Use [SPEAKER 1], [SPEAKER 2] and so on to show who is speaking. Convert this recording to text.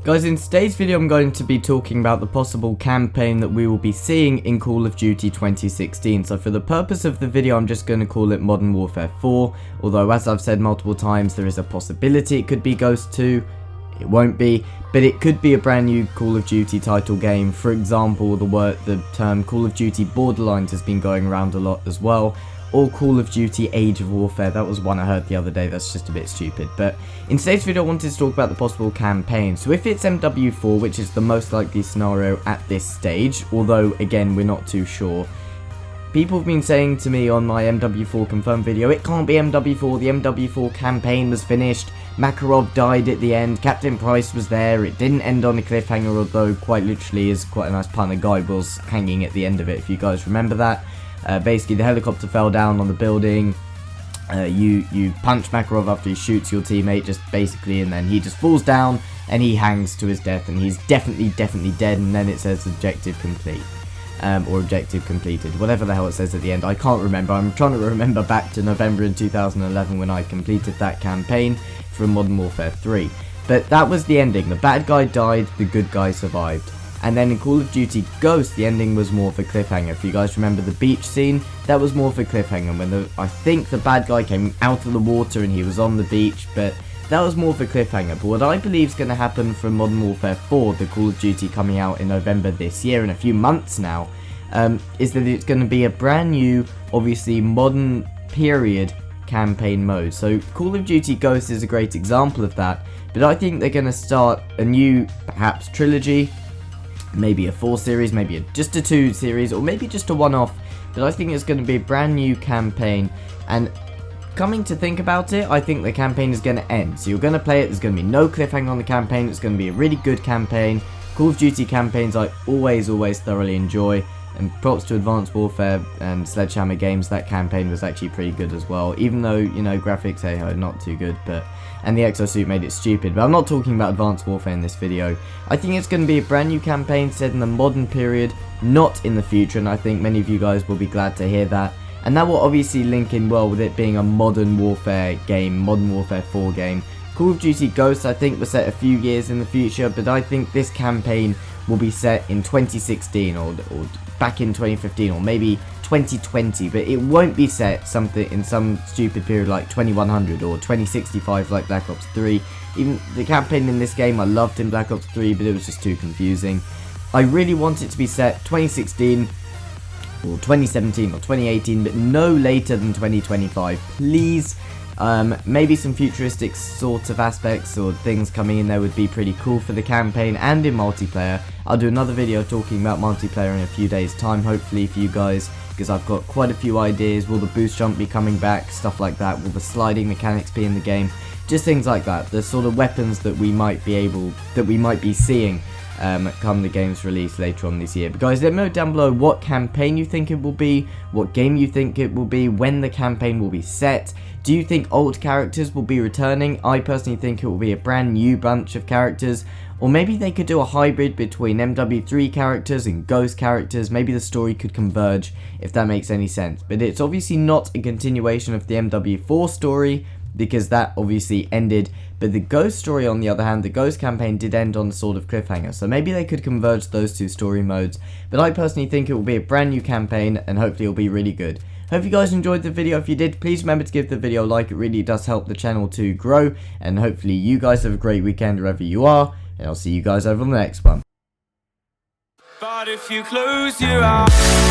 [SPEAKER 1] Guys, in today's video I'm going to be talking about the possible campaign that we will be seeing in Call of Duty 2016. So for the purpose of the video I'm just going to call it Modern Warfare 4, although as I've said multiple times there is a possibility it could be Ghost 2. It won't be, but it could be a brand new Call of Duty title game. For example, the term Call of Duty Borderlands has been going around a lot as well, or Call of Duty Age of Warfare. That was one I heard the other day, that's just a bit stupid. But in today's video I wanted to talk about the possible campaign. So if it's MW4, which is the most likely scenario at this stage, although again we're not too sure, people have been saying to me on my MW4 confirmed video, it can't be MW4, the MW4 campaign was finished, Makarov died at the end, Captain Price was there, it didn't end on a cliffhanger, although quite literally is quite a nice pun, a guy was hanging at the end of it, if you guys remember that. Basically the helicopter fell down on the building, you punch Makarov after he shoots your teammate, just basically, and then he just falls down and he hangs to his death, and he's definitely dead, and then it says objective complete. Or objective completed, whatever the hell it says at the end. I can't remember. I'm trying to remember back to November in 2011 when I completed that campaign from Modern Warfare 3. But that was the ending. The bad guy died, the good guy survived. And then in Call of Duty Ghost, the ending was more of a cliffhanger. If you guys remember the beach scene, that was more of a cliffhanger when I think the bad guy came out of the water and he was on the beach, but that was more of a cliffhanger. But what I believe is going to happen from Modern Warfare 4, the Call of Duty coming out in November this year, in a few months now, is that it's going to be a brand new, obviously modern period campaign mode. So Call of Duty Ghost is a great example of that, but I think they're going to start a new, perhaps trilogy, maybe a 4 series, maybe just a 2 series, or maybe just a one-off, but I think it's going to be a brand new campaign. And coming to think about it, I think the campaign is going to end. So you're going to play it, there's going to be no cliffhanger on the campaign, it's going to be a really good campaign. Call of Duty campaigns I always thoroughly enjoy, and props to Advanced Warfare and Sledgehammer Games, that campaign was actually pretty good as well, even though, you know, graphics, hey ho, not too good, but, and the exosuit made it stupid, but I'm not talking about Advanced Warfare in this video. I think it's going to be a brand new campaign set in the modern period, not in the future, and I think many of you guys will be glad to hear that. And that will obviously link in well with it being a Modern Warfare game, Modern Warfare 4 game. Call of Duty Ghost I think was set a few years in the future, but I think this campaign will be set in 2016 or back in 2015 or maybe 2020, but it won't be set something in some stupid period like 2100 or 2065 like Black Ops 3. Even the campaign in this game I loved in Black Ops 3, but it was just too confusing. I really want it to be set 2016 or 2017 or 2018, but no later than 2025, please. Maybe some futuristic sort of aspects or things coming in there would be pretty cool for the campaign and in multiplayer. I'll do another video talking about multiplayer in a few days time, hopefully for you guys, because I've got quite a few ideas. Will the boost jump be coming back, stuff like that? Will the sliding mechanics be in the game? Just things like that, the sort of weapons that we might be seeing come the game's release later on this year. But guys, let me know down below what campaign you think it will be, what game you think it will be, when the campaign will be set. Do you think old characters will be returning? I personally think it will be a brand new bunch of characters, or maybe they could do a hybrid between MW3 characters and Ghost characters. Maybe the story could converge, if that makes any sense. But it's obviously not a continuation of the MW4 story, because that obviously ended, but the Ghost story on the other hand, the Ghost campaign did end on a sort of cliffhanger, so maybe they could converge those two story modes. But I personally think it will be a brand new campaign, and hopefully it will be really good. Hope you guys enjoyed the video. If you did, please remember to give the video a like, it really does help the channel to grow, and hopefully you guys have a great weekend wherever you are, and I'll see you guys over on the next one.
[SPEAKER 2] But if you close your eyes